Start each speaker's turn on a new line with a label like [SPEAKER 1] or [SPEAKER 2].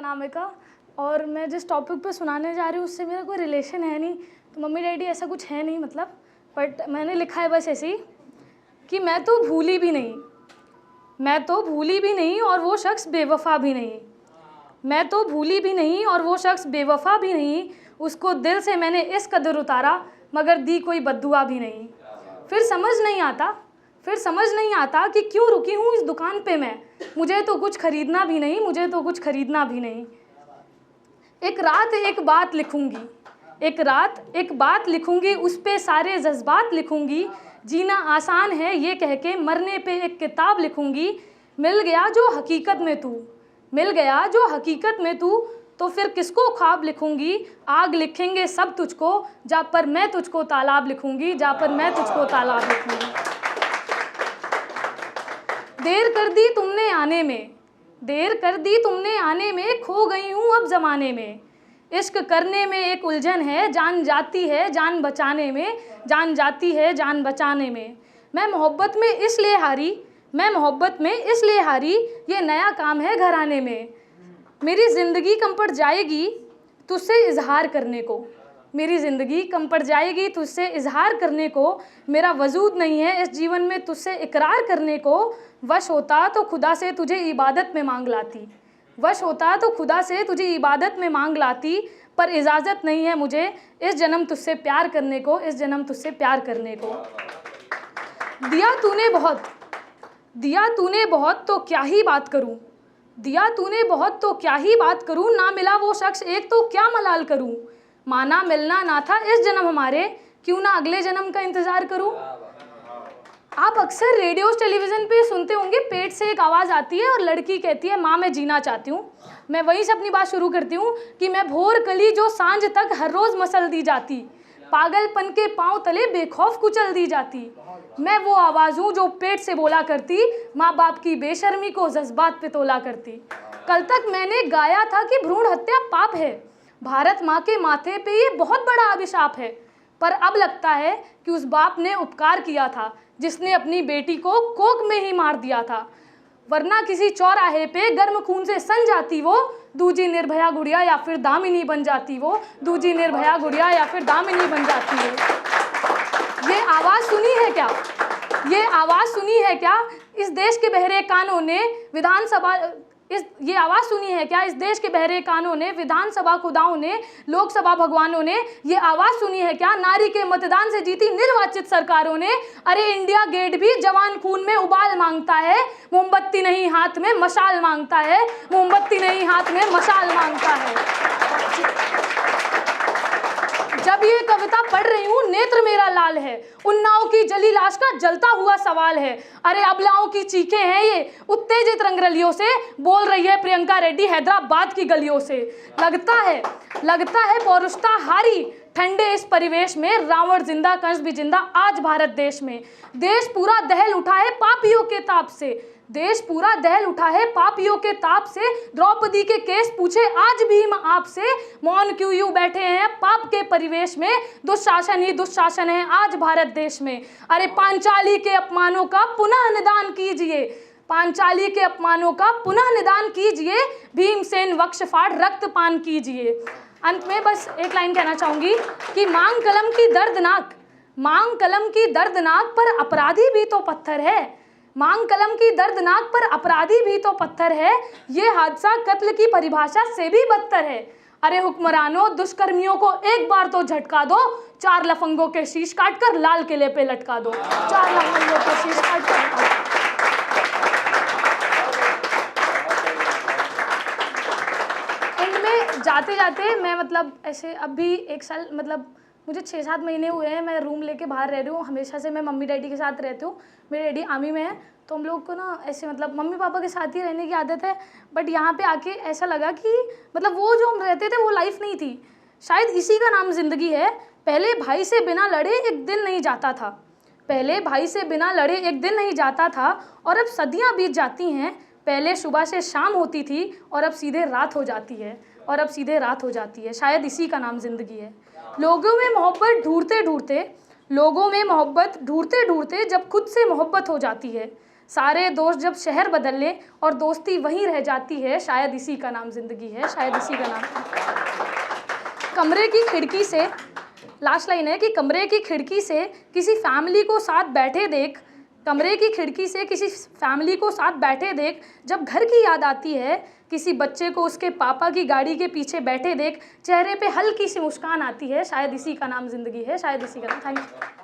[SPEAKER 1] अनामिका। और मैं जिस टॉपिक पे सुनाने जा रही हूँ उससे मेरा कोई रिलेशन है नहीं, तो मम्मी डैडी ऐसा कुछ है नहीं मतलब, बट मैंने लिखा है बस ऐसे ही कि मैं तो भूली भी नहीं, मैं तो भूली भी नहीं और वो शख्स बेवफा भी नहीं, मैं तो भूली भी नहीं और वो शख्स बेवफा भी नहीं, उसको दिल से मैंने इस कदर उतारा मगर दी कोई बद्दुआ भी नहीं। फिर समझ नहीं आता कि क्यों रुकी हूँ इस दुकान पे मैं, मुझे तो कुछ खरीदना भी नहीं, मुझे तो कुछ खरीदना भी नहीं। एक रात एक बात लिखूंगी, एक रात एक बात लिखूंगी, उस पे सारे जज्बात लिखूंगी, जीना आसान है ये कह के मरने पे एक किताब लिखूंगी। मिल गया जो हकीकत में तू, मिल गया जो हकीकत में तू, तो फिर किसको ख्वाब लिखूंगी। आग लिखेंगे सब तुझको, जा पर मैं तुझको तालाब लिखूंगी, जा पर मैं तुझको तालाब लिखूंगी। देर कर दी तुमने आने में, देर कर दी तुमने आने में, खो गई हूँ अब ज़माने में। इश्क करने में एक उलझन है, जान जाती है जान बचाने में, जान जाती है जान बचाने में। मैं मोहब्बत में इसलिए हारी, मैं मोहब्बत में इसलिए हारी, ये नया काम है घराने में। मेरी ज़िंदगी कम पड़ जाएगी तुझसे इजहार करने को, मेरी ज़िंदगी कम पड़ जाएगी तुझसे इजहार करने को। मेरा वजूद नहीं है इस जीवन में तुझसे इकरार करने को। वश होता तो खुदा से तुझे इबादत में मांग लाती, वश होता तो खुदा से तुझे इबादत में मांग लाती, पर इजाज़त नहीं है मुझे इस जन्म तुझसे प्यार करने को, इस जन्म तुझसे प्यार करने को। दिया तूने बहुत, दिया तूने बहुत तो क्या ही बात करूं, दिया तूने बहुत तो क्या ही बात करूं, ना मिला वो शख्स एक तो क्या मलाल करूं। माना मिलना ना था इस जन्म हमारे, क्यों ना अगले जन्म का इंतज़ार करूं। आप अक्सर रेडियो टेलीविज़न पे सुनते होंगे, पेट से एक आवाज़ आती है और लड़की कहती है माँ मैं जीना चाहती हूँ। मैं वहीं से अपनी बात शुरू करती हूँ कि मैं भोर कली जो सांझ तक हर रोज़ मसल दी जाती, पागलपन के पाँव तले बेखौफ कुचल दी जाती। मैं वो आवाज़ हूँ जो पेट से बोला करती, माँ बाप की बेशर्मी को जज्बात पे तोला करती। कल तक मैंने गाया था कि भ्रूण हत्या पाप है, भारत माँ के माथे पे ये बहुत बड़ा अभिशाप है। पर अब लगता है कि उस बाप ने उपकार किया था जिसने अपनी बेटी को कोख में ही मार दिया था, वरना किसी चौराहे पे गर्म खून से सन जाती वो, दूजी निर्भया गुड़िया या फिर दामिनी बन जाती वो, दूजी निर्भया गुड़िया या फिर दामिनी बन जाती वो। ये आवाज़ सुनी है क्या, ये आवाज़ सुनी है क्या इस देश के बहरे कानों ने, विधानसभा ये आवाज़ सुनी है क्या इस देश के बहरे कानों ने, विधानसभा खुदाओं ने, लोकसभा भगवानों ने। ये आवाज़ सुनी है क्या नारी के मतदान से जीती निर्वाचित सरकारों ने। अरे इंडिया गेट भी जवान खून में उबाल मांगता है, मोमबत्ती नहीं हाथ में मशाल मांगता है, मोमबत्ती नहीं हाथ में मशाल मांगता है। जब ये कविता पढ़ रही हूँ नेत्र मेरा लाल है, उन्नाव की जली लाश का जलता हुआ सवाल है। अरे अबलाओं की चीखें हैं ये उत्तेजित रंगरलियों से, बोल रही है प्रियंका रेड्डी हैदराबाद की गलियों से। लगता है पौरुषता हारी, ठंडे इस परिवेश में रावण जिंदा कंस भी जिंदा आज भारत देश में। देश पूरा दहल उठा है पापियों के ताप से, देश पूरा दहल उठा है पापियों के ताप से। द्रौपदी के केस पूछे आज भीम आपसे, मौन क्यों यूं बैठे हैं पाप के परिवेश में। दुशासन ही दुशासन है आज भारत देश में। अरे पांचाली के अपमानों का पुनः निदान कीजिए, पांचाली के अपमानों का पुनः निदान कीजिए, भीमसेन वक्ष फाड़ रक्तपान कीजिए। अंत में बस एक लाइन कहना चाहूँगी कि मांग कलम की दर्दनाक, मांग कलम की दर्दनाक पर अपराधी भी तो पत्थर है, मांग कलम की दर्दनाक पर अपराधी भी तो पत्थर है। ये हादसा कत्ल की परिभाषा से भी बदतर है। अरे हुक्मरानों दुष्कर्मियों को एक बार तो झटका दो, चार लफंगों के शीश काटकर लाल किले पे लटका दो, चार लफंगों के शीश काटकर। एंड में जाते जाते मैं मतलब ऐसे अभी एक साल मतलब मुझे 6-7 महीने हुए हैं, मैं रूम लेके बाहर रह रही हूँ। हमेशा से मैं मम्मी डैडी के साथ रहती हूँ, मेरे डैडी आर्मी में है, तो हम लोग को ना ऐसे मतलब मम्मी पापा के साथ ही रहने की आदत है। बट यहाँ पे आके ऐसा लगा कि मतलब वो जो हम रहते थे वो लाइफ नहीं थी, शायद इसी का नाम ज़िंदगी है। पहले भाई से बिना लड़े एक दिन नहीं जाता था, पहले भाई से बिना लड़े एक दिन नहीं जाता था, और अब सदियाँ बीत जाती हैं। पहले सुबह से शाम होती थी और अब सीधे रात हो जाती है, और अब सीधे रात हो जाती है। शायद इसी का नाम ज़िंदगी है। लोगों में मोहब्बत ढूंढते ढूंढते, लोगों में मोहब्बत ढूंढते ढूंढते जब खुद से मोहब्बत हो जाती है, सारे दोस्त जब शहर बदल लें और दोस्ती वहीं रह जाती है, शायद इसी का नाम ज़िंदगी है, शायद इसी का नाम। कमरे की खिड़की से, लास्ट लाइन है कि कमरे की खिड़की से किसी फैमिली को साथ बैठे देख, कमरे की खिड़की से किसी फैमिली को साथ बैठे देख, जब घर की याद आती है, किसी बच्चे को उसके पापा की गाड़ी के पीछे बैठे देख, चेहरे पे हल्की सी मुस्कान आती है, शायद इसी का नाम ज़िंदगी है, शायद इसी का नाम। Thank you.